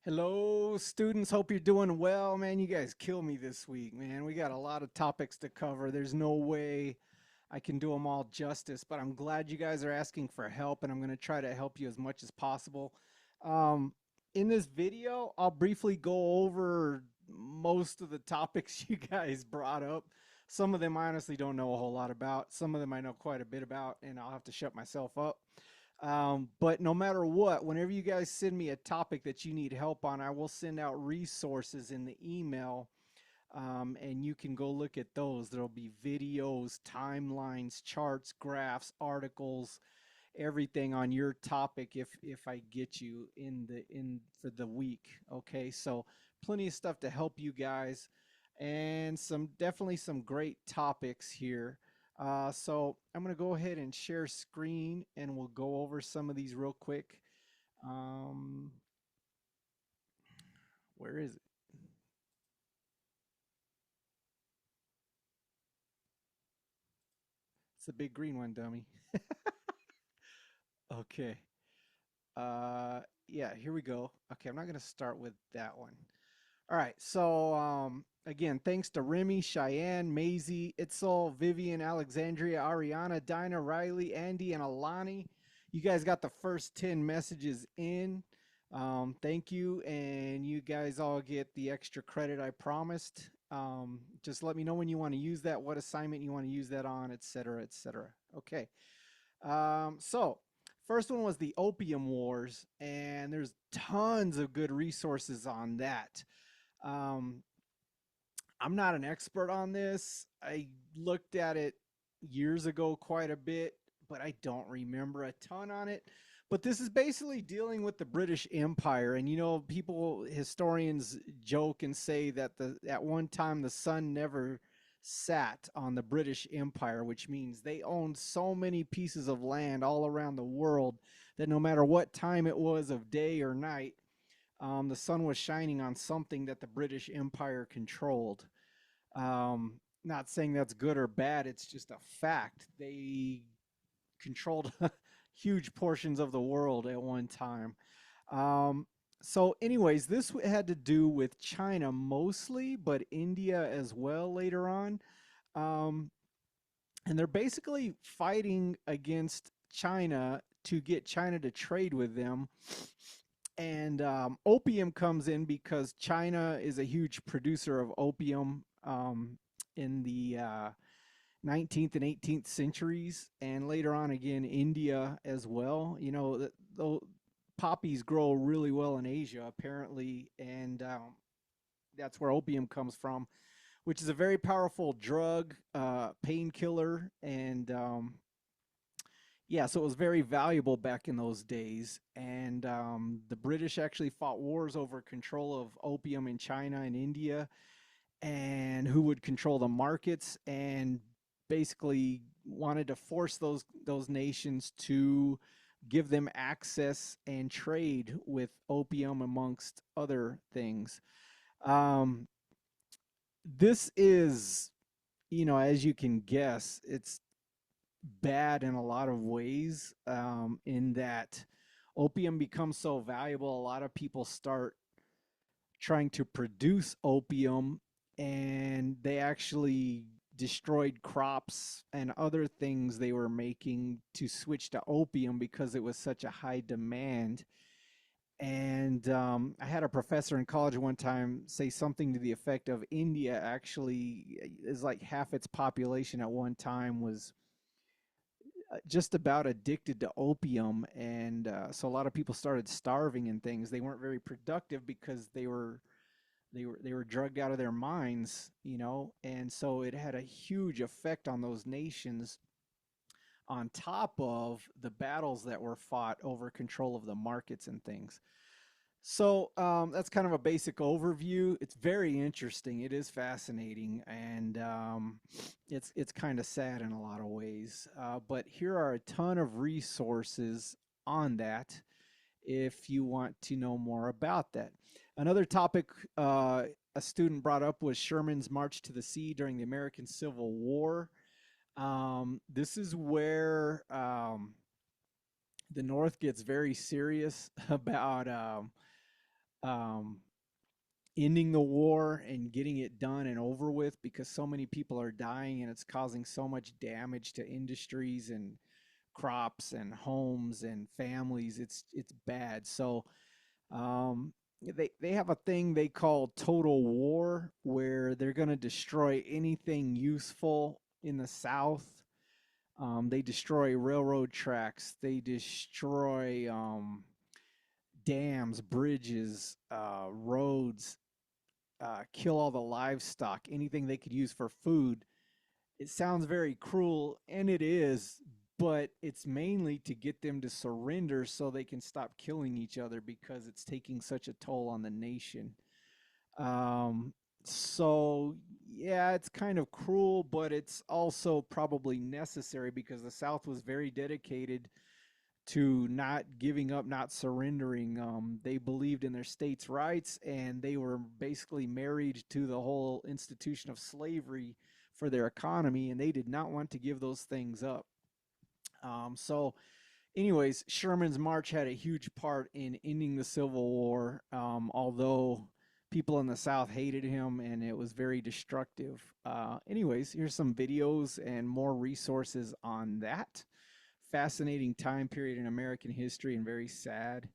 Hello, students. Hope you're doing well, man. You guys kill me this week, man. We got a lot of topics to cover. There's no way I can do them all justice, but I'm glad you guys are asking for help, and I'm going to try to help you as much as possible. Um, in this video, I'll briefly go over most of the topics you guys brought up. Some of them I honestly don't know a whole lot about. Some of them I know quite a bit about, and I'll have to shut myself up. But no matter what, whenever you guys send me a topic that you need help on, I will send out resources in the email, and you can go look at those. There'll be videos, timelines, charts, graphs, articles, everything on your topic if I get you in for the week. Okay, so plenty of stuff to help you guys, and some definitely some great topics here. So I'm gonna go ahead and share screen, and we'll go over some of these real quick. Um, where is it? It's the big green one, dummy. Okay. Uh, yeah, here we go. Okay, I'm not gonna start with that one. All right, so again, thanks to Remy, Cheyenne, Maisie, Itzel, Vivian, Alexandria, Ariana, Dinah, Riley, Andy, and Alani. You guys got the first 10 messages in. Thank you, and you guys all get the extra credit I promised. Just let me know when you want to use that, what assignment you want to use that on, etc., etc. Okay. So first one was the Opium Wars, and there's tons of good resources on that. Um, I'm not an expert on this. I looked at it years ago quite a bit, but I don't remember a ton on it. But this is basically dealing with the British Empire, and people, historians joke and say that the at one time the sun never sat on the British Empire, which means they owned so many pieces of land all around the world that no matter what time it was of day or night, the sun was shining on something that the British Empire controlled. Not saying that's good or bad, it's just a fact. They controlled huge portions of the world at one time. Um, so, anyways, this had to do with China mostly, but India as well later on. Um, and they're basically fighting against China to get China to trade with them. And opium comes in because China is a huge producer of opium in the 19th and 18th centuries, and later on again India as well. The poppies grow really well in Asia apparently, and that's where opium comes from, which is a very powerful drug, painkiller, and yeah, so it was very valuable back in those days. And the British actually fought wars over control of opium in China and India, and who would control the markets, and basically wanted to force those nations to give them access and trade with opium amongst other things. Um, this is, as you can guess, it's bad in a lot of ways, in that opium becomes so valuable, a lot of people start trying to produce opium, and they actually destroyed crops and other things they were making to switch to opium because it was such a high demand. And I had a professor in college one time say something to the effect of India actually is like half its population at one time was just about addicted to opium, and so a lot of people started starving and things. They weren't very productive because they were drugged out of their minds, and so it had a huge effect on those nations. On top of the battles that were fought over control of the markets and things. So that's kind of a basic overview. It's very interesting. It is fascinating, and it's kind of sad in a lot of ways. But here are a ton of resources on that if you want to know more about that. Another topic a student brought up was Sherman's March to the Sea during the American Civil War. This is where the North gets very serious about um, ending the war and getting it done and over with, because so many people are dying and it's causing so much damage to industries and crops and homes and families. It's bad. So they have a thing they call total war, where they're going to destroy anything useful in the South. They destroy railroad tracks. They destroy dams, bridges, roads, kill all the livestock, anything they could use for food. It sounds very cruel, and it is, but it's mainly to get them to surrender so they can stop killing each other, because it's taking such a toll on the nation. Um, so, yeah, it's kind of cruel, but it's also probably necessary, because the South was very dedicated to not giving up, not surrendering. They believed in their states' rights, and they were basically married to the whole institution of slavery for their economy, and they did not want to give those things up. So, anyways, Sherman's march had a huge part in ending the Civil War, although people in the South hated him and it was very destructive. Anyways, here's some videos and more resources on that fascinating time period in American history and very sad.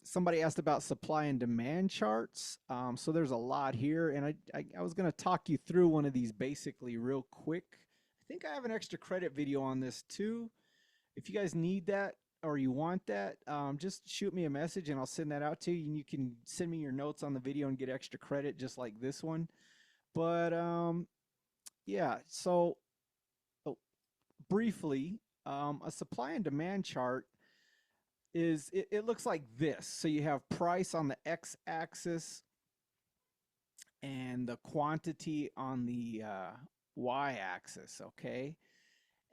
Somebody asked about supply and demand charts. So there's a lot here, and I was going to talk you through one of these basically real quick. I think I have an extra credit video on this too. If you guys need that or you want that, just shoot me a message and I'll send that out to you. And you can send me your notes on the video and get extra credit just like this one. But yeah, so oh, briefly, a supply and demand chart it looks like this. So you have price on the x-axis and the quantity on the y-axis, okay?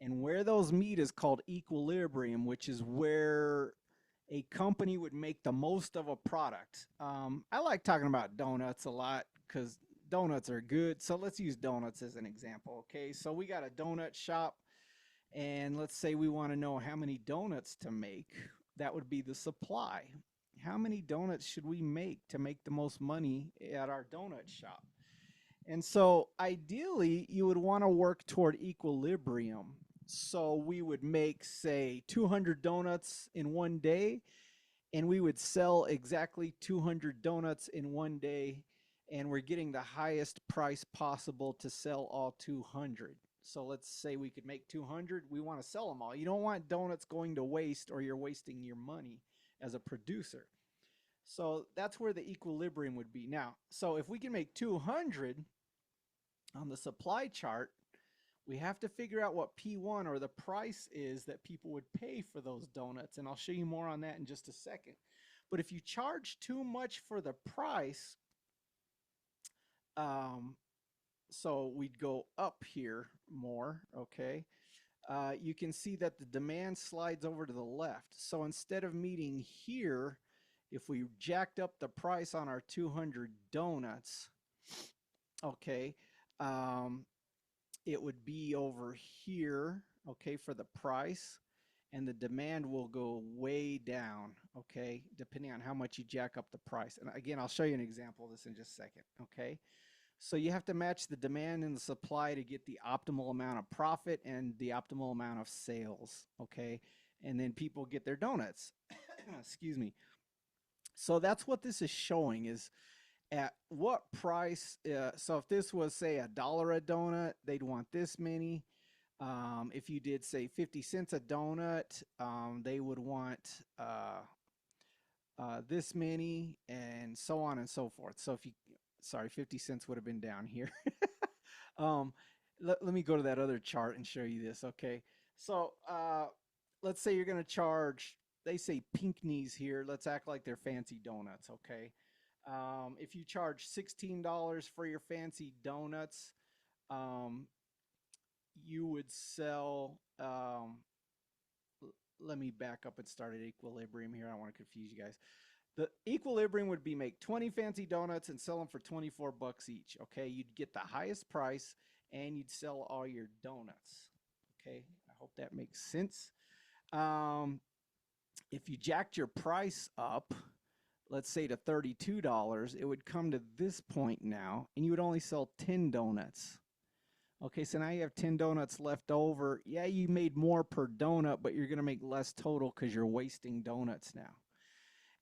And where those meet is called equilibrium, which is where a company would make the most of a product. I like talking about donuts a lot because donuts are good. So let's use donuts as an example, okay? So we got a donut shop, and let's say we want to know how many donuts to make. That would be the supply. How many donuts should we make to make the most money at our donut shop? And so ideally, you would want to work toward equilibrium. So we would make, say, 200 donuts in one day, and we would sell exactly 200 donuts in one day, and we're getting the highest price possible to sell all 200. So let's say we could make 200, we want to sell them all. You don't want donuts going to waste, or you're wasting your money as a producer. So that's where the equilibrium would be. Now, so if we can make 200 on the supply chart, we have to figure out what P1 or the price is that people would pay for those donuts. And I'll show you more on that in just a second. But if you charge too much for the price, um, so we'd go up here more, okay? You can see that the demand slides over to the left. So instead of meeting here, if we jacked up the price on our 200 donuts, okay, it would be over here, okay, for the price, and the demand will go way down, okay, depending on how much you jack up the price. And again, I'll show you an example of this in just a second, okay? So you have to match the demand and the supply to get the optimal amount of profit and the optimal amount of sales, okay? And then people get their donuts. Excuse me. So that's what this is showing, is at what price. So if this was, say, $1 a donut, they'd want this many. If you did, say, 50 cents a donut, they would want this many, and so on and so forth. So if you, sorry, 50 cents would have been down here. um, let me go to that other chart and show you this, okay? So let's say you're going to charge, they say pink knees here. Let's act like they're fancy donuts, okay? If you charge $16 for your fancy donuts, um, you would sell, let me back up and start at equilibrium here. I don't want to confuse you guys. The equilibrium would be make 20 fancy donuts and sell them for 24 bucks each. Okay, you'd get the highest price and you'd sell all your donuts. Okay, I hope that makes sense. If you jacked your price up, let's say to $32, it would come to this point now, and you would only sell 10 donuts. Okay, so now you have 10 donuts left over. Yeah, you made more per donut, but you're going to make less total because you're wasting donuts now.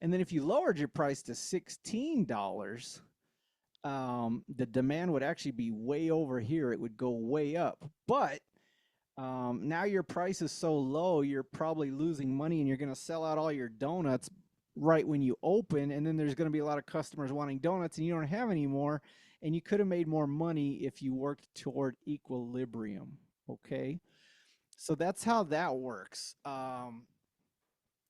And then if you lowered your price to $16, the demand would actually be way over here. It would go way up. But now your price is so low, you're probably losing money and you're going to sell out all your donuts right when you open. And then there's going to be a lot of customers wanting donuts and you don't have any more. And you could have made more money if you worked toward equilibrium. Okay. So that's how that works.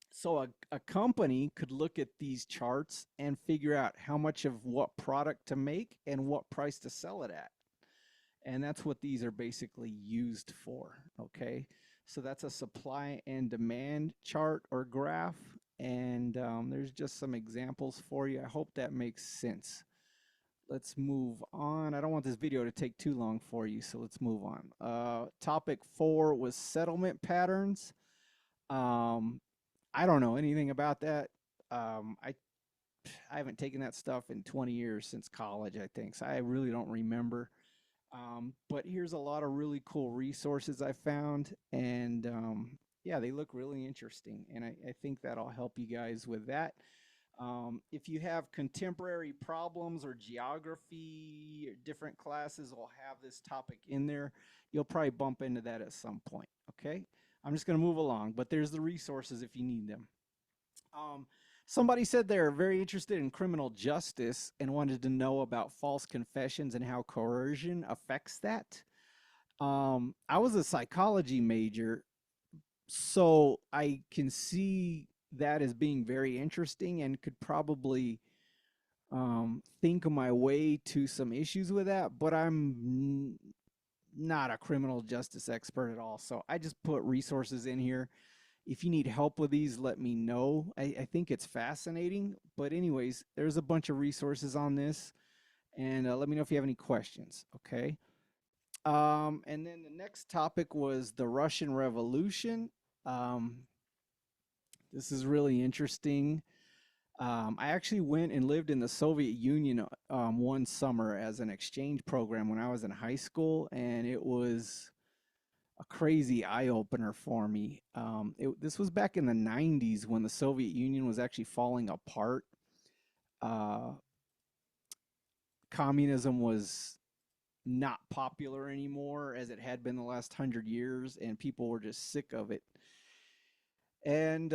So a company could look at these charts and figure out how much of what product to make and what price to sell it at. And that's what these are basically used for, okay? So that's a supply and demand chart or graph, and there's just some examples for you. I hope that makes sense. Let's move on. I don't want this video to take too long for you, so let's move on. Topic 4 was settlement patterns. I don't know anything about that. I haven't taken that stuff in 20 years since college, I think, so I really don't remember. But here's a lot of really cool resources I found, and yeah, they look really interesting, and I think that'll help you guys with that. If you have contemporary problems or geography, different classes will have this topic in there. You'll probably bump into that at some point, okay? I'm just going to move along, but there's the resources if you need them. Somebody said they're very interested in criminal justice and wanted to know about false confessions and how coercion affects that. I was a psychology major, so I can see that as being very interesting and could probably think my way to some issues with that, but I'm not a criminal justice expert at all. So I just put resources in here. If you need help with these, let me know. I think it's fascinating. But anyways, there's a bunch of resources on this. And let me know if you have any questions, okay? And then the next topic was the Russian Revolution. Um, this is really interesting. I actually went and lived in the Soviet Union one summer as an exchange program when I was in high school, and it was a crazy eye opener for me. This was back in the 90s when the Soviet Union was actually falling apart. Uh, Communism was not popular anymore as it had been the last 100 years, and people were just sick of it. And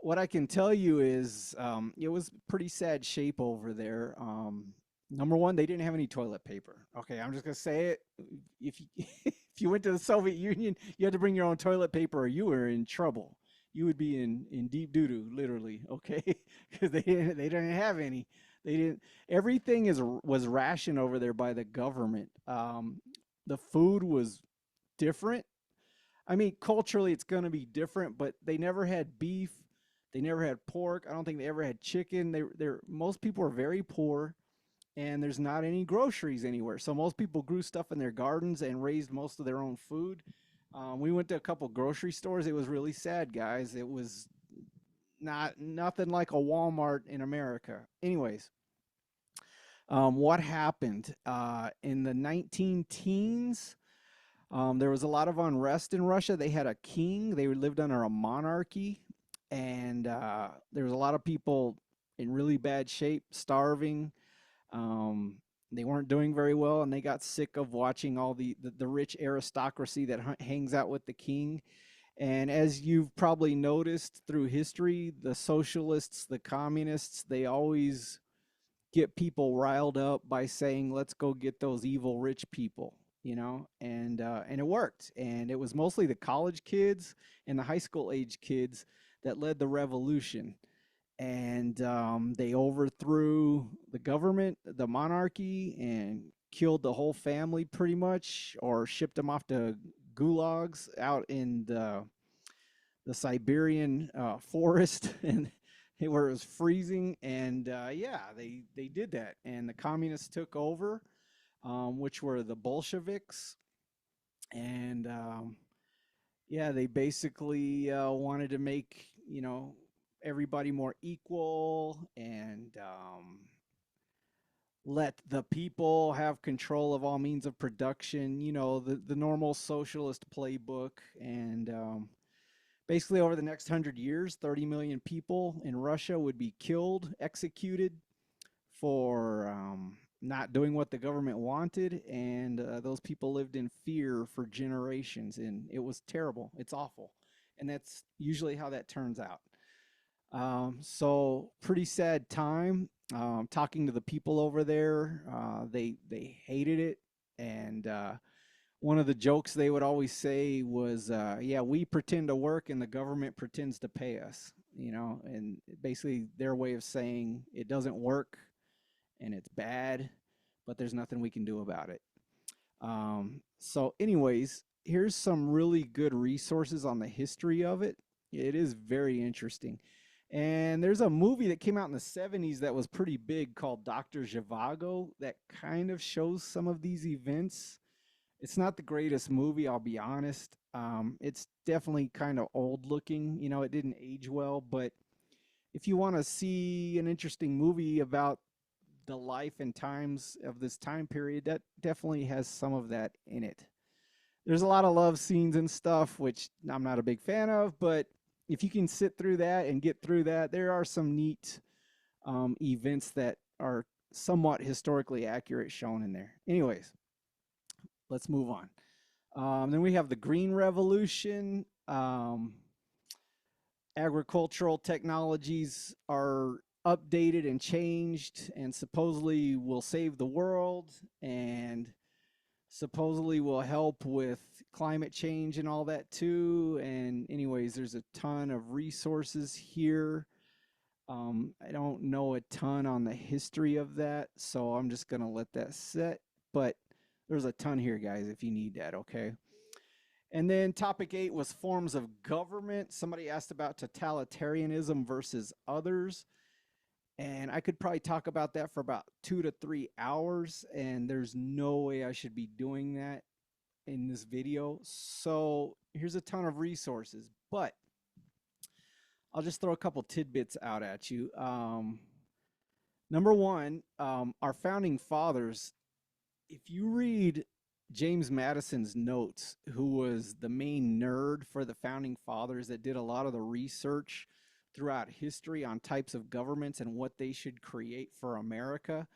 what I can tell you is it was pretty sad shape over there. Number one, they didn't have any toilet paper. Okay, I'm just gonna say it. If you, if you went to the Soviet Union, you had to bring your own toilet paper, or you were in trouble. You would be in deep doo doo, literally. Okay, because they didn't have any. They didn't. Everything was rationed over there by the government. The food was different. I mean, culturally, it's going to be different, but they never had beef. They never had pork. I don't think they ever had chicken. Most people are very poor, and there's not any groceries anywhere. So most people grew stuff in their gardens and raised most of their own food. We went to a couple grocery stores. It was really sad, guys. It was nothing like a Walmart in America. Anyways, what happened in the 19 teens? There was a lot of unrest in Russia. They had a king. They lived under a monarchy, and there was a lot of people in really bad shape, starving. They weren't doing very well, and they got sick of watching all the rich aristocracy that hangs out with the king. And as you've probably noticed through history, the socialists, the communists, they always get people riled up by saying, "Let's go get those evil rich people." And it worked. And it was mostly the college kids and the high school age kids that led the revolution. And they overthrew the government, the monarchy, and killed the whole family pretty much, or shipped them off to gulags out in the Siberian forest, and where it was freezing. And yeah, they did that, and the communists took over, which were the Bolsheviks. And yeah, they basically wanted to make everybody more equal and let the people have control of all means of production, the normal socialist playbook. And basically, over the next 100 years, 30 million people in Russia would be killed, executed for not doing what the government wanted. And those people lived in fear for generations. And it was terrible. It's awful. And that's usually how that turns out. So pretty sad time. Talking to the people over there, they hated it, and one of the jokes they would always say was, "Yeah, we pretend to work, and the government pretends to pay us." And basically their way of saying it doesn't work and it's bad, but there's nothing we can do about it. So, anyways, here's some really good resources on the history of it. It is very interesting. And there's a movie that came out in the 70s that was pretty big called Dr. Zhivago that kind of shows some of these events. It's not the greatest movie, I'll be honest. It's definitely kind of old looking. It didn't age well, but if you want to see an interesting movie about the life and times of this time period, that definitely has some of that in it. There's a lot of love scenes and stuff, which I'm not a big fan of, but if you can sit through that and get through that, there are some neat events that are somewhat historically accurate shown in there. Anyways, let's move on. Then we have the Green Revolution. Agricultural technologies are updated and changed and supposedly will save the world and supposedly will help with climate change and all that too. And anyways, there's a ton of resources here. I don't know a ton on the history of that, so I'm just going to let that sit. But there's a ton here, guys, if you need that, okay? And then topic 8 was forms of government. Somebody asked about totalitarianism versus others. And I could probably talk about that for about 2 to 3 hours. And there's no way I should be doing that in this video. So here's a ton of resources. But I'll just throw a couple tidbits out at you. Number one, our founding fathers, if you read James Madison's notes, who was the main nerd for the founding fathers that did a lot of the research throughout history on types of governments and what they should create for America,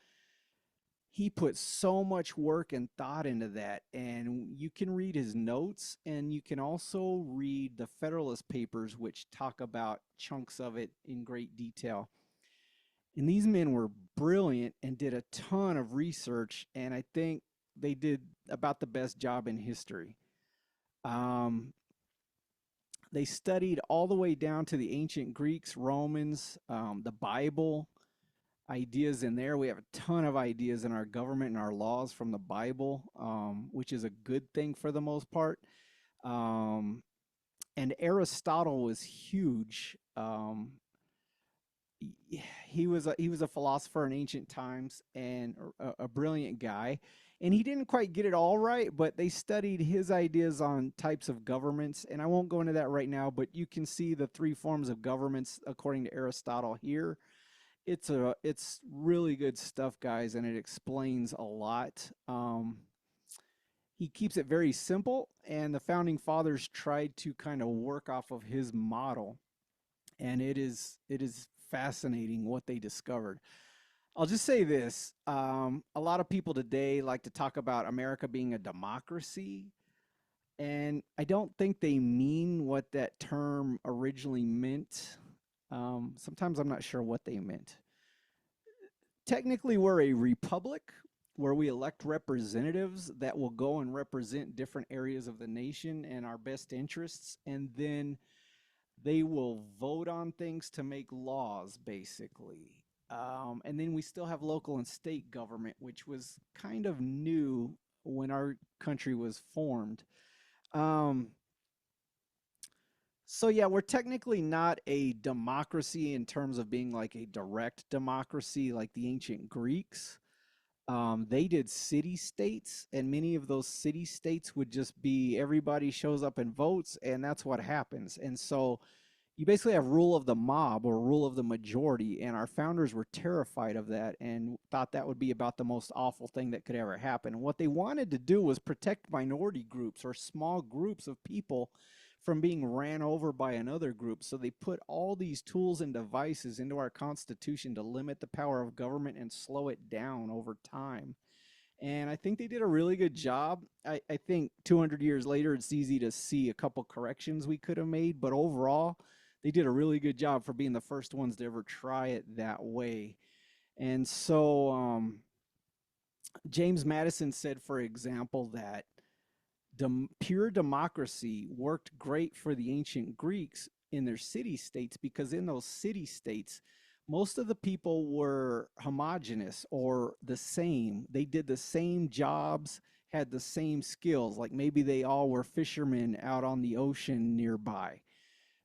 he put so much work and thought into that. And you can read his notes, and you can also read the Federalist Papers, which talk about chunks of it in great detail. And these men were brilliant and did a ton of research, and I think they did about the best job in history. Um, they studied all the way down to the ancient Greeks, Romans, the Bible, ideas in there. We have a ton of ideas in our government and our laws from the Bible, which is a good thing for the most part. And Aristotle was huge. He was a philosopher in ancient times and a brilliant guy. And he didn't quite get it all right, but they studied his ideas on types of governments. And I won't go into that right now, but you can see the 3 forms of governments according to Aristotle here. It's really good stuff, guys, and it explains a lot. He keeps it very simple, and the founding fathers tried to kind of work off of his model. And it is fascinating what they discovered. I'll just say this. A lot of people today like to talk about America being a democracy, and I don't think they mean what that term originally meant. Sometimes I'm not sure what they meant. Technically, we're a republic where we elect representatives that will go and represent different areas of the nation and our best interests, and then they will vote on things to make laws, basically. And then we still have local and state government, which was kind of new when our country was formed. Um, so, yeah, we're technically not a democracy in terms of being like a direct democracy like the ancient Greeks. They did city states, and many of those city states would just be everybody shows up and votes, and that's what happens. And so you basically have rule of the mob or rule of the majority, and our founders were terrified of that and thought that would be about the most awful thing that could ever happen. And what they wanted to do was protect minority groups or small groups of people from being ran over by another group. So they put all these tools and devices into our Constitution to limit the power of government and slow it down over time. And I think they did a really good job. I think 200 years later, it's easy to see a couple corrections we could have made, but overall, they did a really good job for being the first ones to ever try it that way. And so James Madison said, for example, that pure democracy worked great for the ancient Greeks in their city states because in those city states, most of the people were homogenous or the same. They did the same jobs, had the same skills. Like maybe they all were fishermen out on the ocean nearby.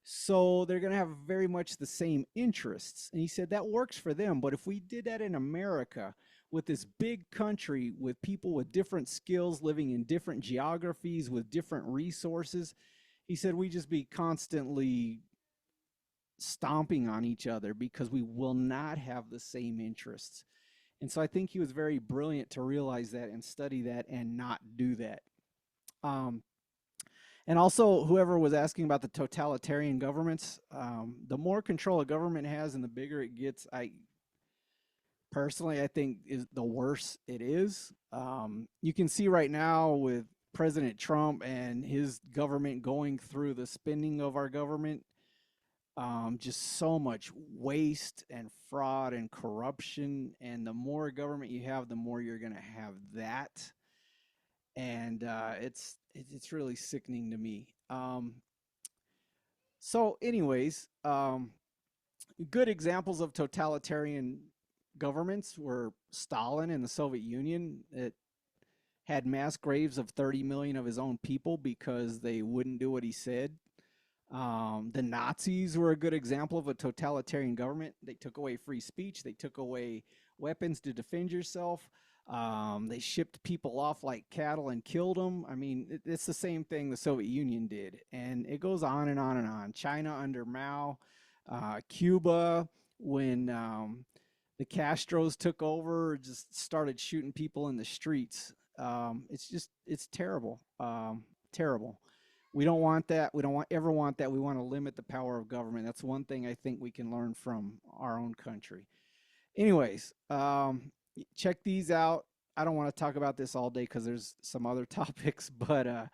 So they're going to have very much the same interests. And he said that works for them. But if we did that in America with this big country with people with different skills living in different geographies with different resources, he said we just be constantly stomping on each other because we will not have the same interests. And so I think he was very brilliant to realize that and study that and not do that. Um, and also, whoever was asking about the totalitarian governments, the more control a government has and the bigger it gets, I think is the worse it is. You can see right now with President Trump and his government going through the spending of our government, just so much waste and fraud and corruption. And the more government you have, the more you're going to have that. And it's really sickening to me. So, anyways, good examples of totalitarian governments were Stalin in the Soviet Union. It had mass graves of 30 million of his own people because they wouldn't do what he said. The Nazis were a good example of a totalitarian government. They took away free speech. They took away weapons to defend yourself. They shipped people off like cattle and killed them. I mean, it's the same thing the Soviet Union did. And it goes on and on and on. China under Mao, Cuba, when the Castros took over, just started shooting people in the streets. It's terrible. Terrible. We don't want that. We don't ever want that. We want to limit the power of government. That's one thing I think we can learn from our own country. Anyways, check these out. I don't want to talk about this all day because there's some other topics, but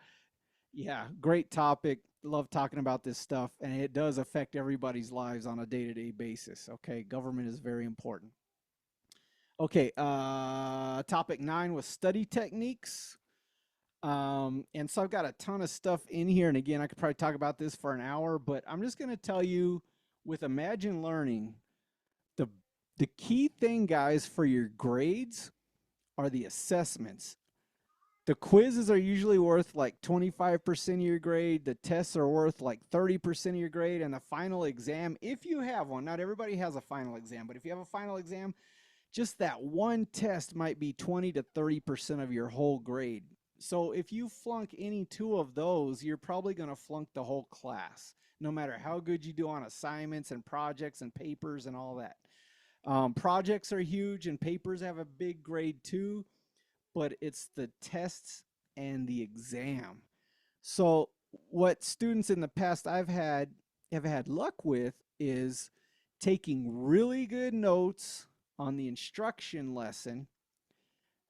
yeah, great topic. Love talking about this stuff, and it does affect everybody's lives on a day-to-day basis. Okay, government is very important. Okay, topic 9 was study techniques. And so I've got a ton of stuff in here. And again, I could probably talk about this for an hour, but I'm just going to tell you with Imagine Learning, the, the key thing, guys, for your grades are the assessments. The quizzes are usually worth like 25% of your grade. The tests are worth like 30% of your grade. And the final exam, if you have one, not everybody has a final exam, but if you have a final exam, just that one test might be 20 to 30% of your whole grade. So if you flunk any two of those, you're probably going to flunk the whole class, no matter how good you do on assignments and projects and papers and all that. Projects are huge and papers have a big grade too, but it's the tests and the exam. So what students in the past have had luck with is taking really good notes on the instruction lesson,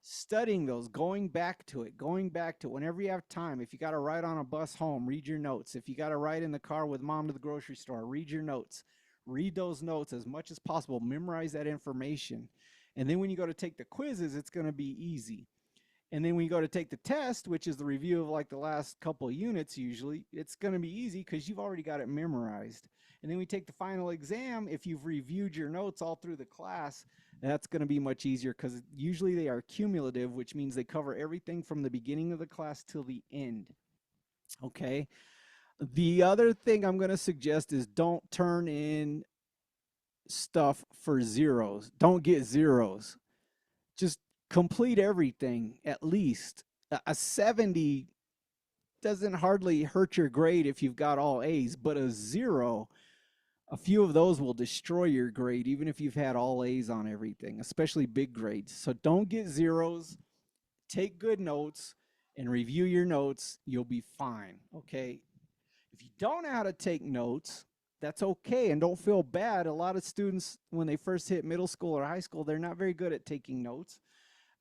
studying those, going back to it whenever you have time. If you got to ride on a bus home, read your notes. If you got to ride in the car with mom to the grocery store, read your notes. Read those notes as much as possible. Memorize that information. And then when you go to take the quizzes, it's going to be easy. And then when you go to take the test, which is the review of like the last couple of units usually, it's going to be easy because you've already got it memorized. And then we take the final exam. If you've reviewed your notes all through the class, that's going to be much easier because usually they are cumulative, which means they cover everything from the beginning of the class till the end. Okay. The other thing I'm going to suggest is don't turn in stuff for zeros. Don't get zeros. Just complete everything at least. A 70 doesn't hardly hurt your grade if you've got all A's, but a 0 A few of those will destroy your grade, even if you've had all A's on everything, especially big grades. So don't get zeros. Take good notes and review your notes. You'll be fine. Okay. If you don't know how to take notes, that's okay. And don't feel bad. A lot of students, when they first hit middle school or high school, they're not very good at taking notes.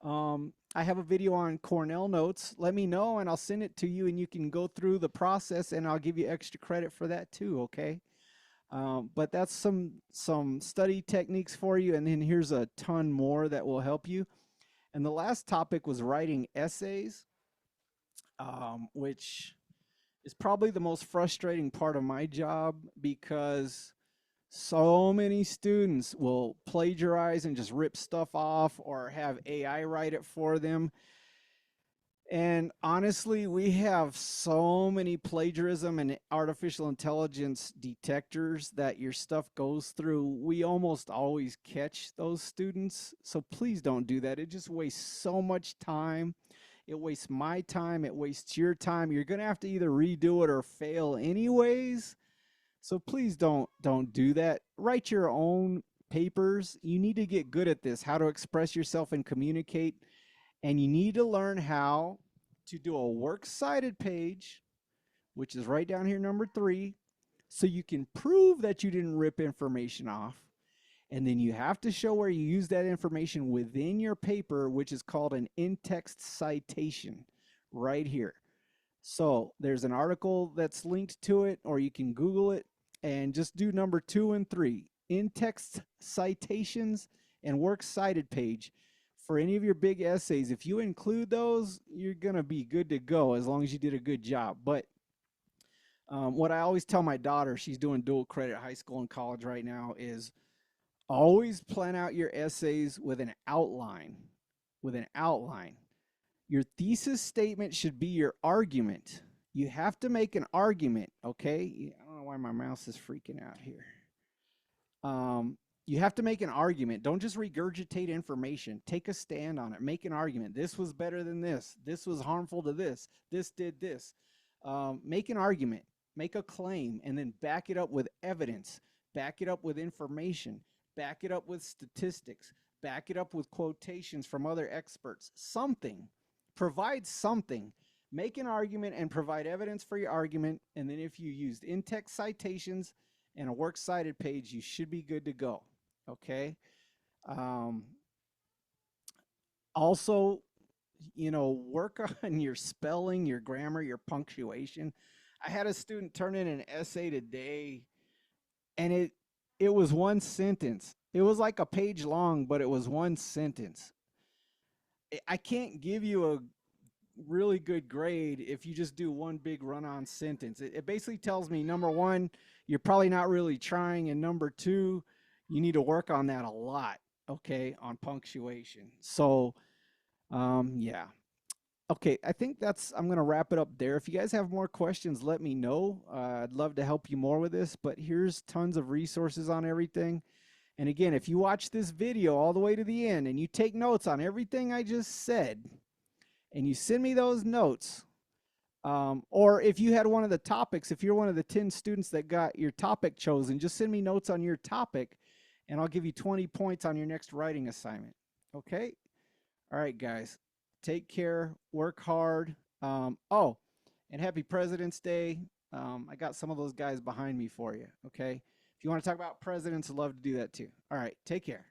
I have a video on Cornell notes. Let me know and I'll send it to you and you can go through the process and I'll give you extra credit for that too, okay? But that's some study techniques for you, and then here's a ton more that will help you. And the last topic was writing essays, which is probably the most frustrating part of my job because so many students will plagiarize and just rip stuff off or have AI write it for them. And honestly, we have so many plagiarism and artificial intelligence detectors that your stuff goes through. We almost always catch those students. So please don't do that. It just wastes so much time. It wastes my time. It wastes your time. You're going to have to either redo it or fail anyways. So please don't do that. Write your own papers. You need to get good at this, how to express yourself and communicate. And you need to learn how to do a works cited page, which is right down here, number 3, so you can prove that you didn't rip information off. And then you have to show where you use that information within your paper, which is called an in-text citation right here. So there's an article that's linked to it, or you can Google it and just do number 2 and 3, in-text citations and works cited page. For any of your big essays, if you include those, you're going to be good to go as long as you did a good job. But what I always tell my daughter, she's doing dual credit high school and college right now, is always plan out your essays with an outline. With an outline. Your thesis statement should be your argument. You have to make an argument, okay? I don't know why my mouse is freaking out here. You have to make an argument. Don't just regurgitate information. Take a stand on it. Make an argument. This was better than this. This was harmful to this. This did this. Make an argument. Make a claim and then back it up with evidence. Back it up with information. Back it up with statistics. Back it up with quotations from other experts. Something. Provide something. Make an argument and provide evidence for your argument. And then if you used in-text citations and a works cited page, you should be good to go. Okay. Also, work on your spelling, your grammar, your punctuation. I had a student turn in an essay today, and it was one sentence. It was like a page long, but it was one sentence. I can't give you a really good grade if you just do one big run-on sentence. It basically tells me, number one, you're probably not really trying, and number two, you need to work on that a lot, okay, on punctuation. So, yeah. Okay, I think I'm going to wrap it up there. If you guys have more questions, let me know. I'd love to help you more with this, but here's tons of resources on everything. And again, if you watch this video all the way to the end and you take notes on everything I just said, and you send me those notes, or if you had one of the topics, if you're one of the 10 students that got your topic chosen, just send me notes on your topic and I'll give you 20 points on your next writing assignment. Okay? All right, guys. Take care. Work hard. Oh, and happy President's Day. I got some of those guys behind me for you. Okay? If you want to talk about presidents, I'd love to do that too. All right. Take care.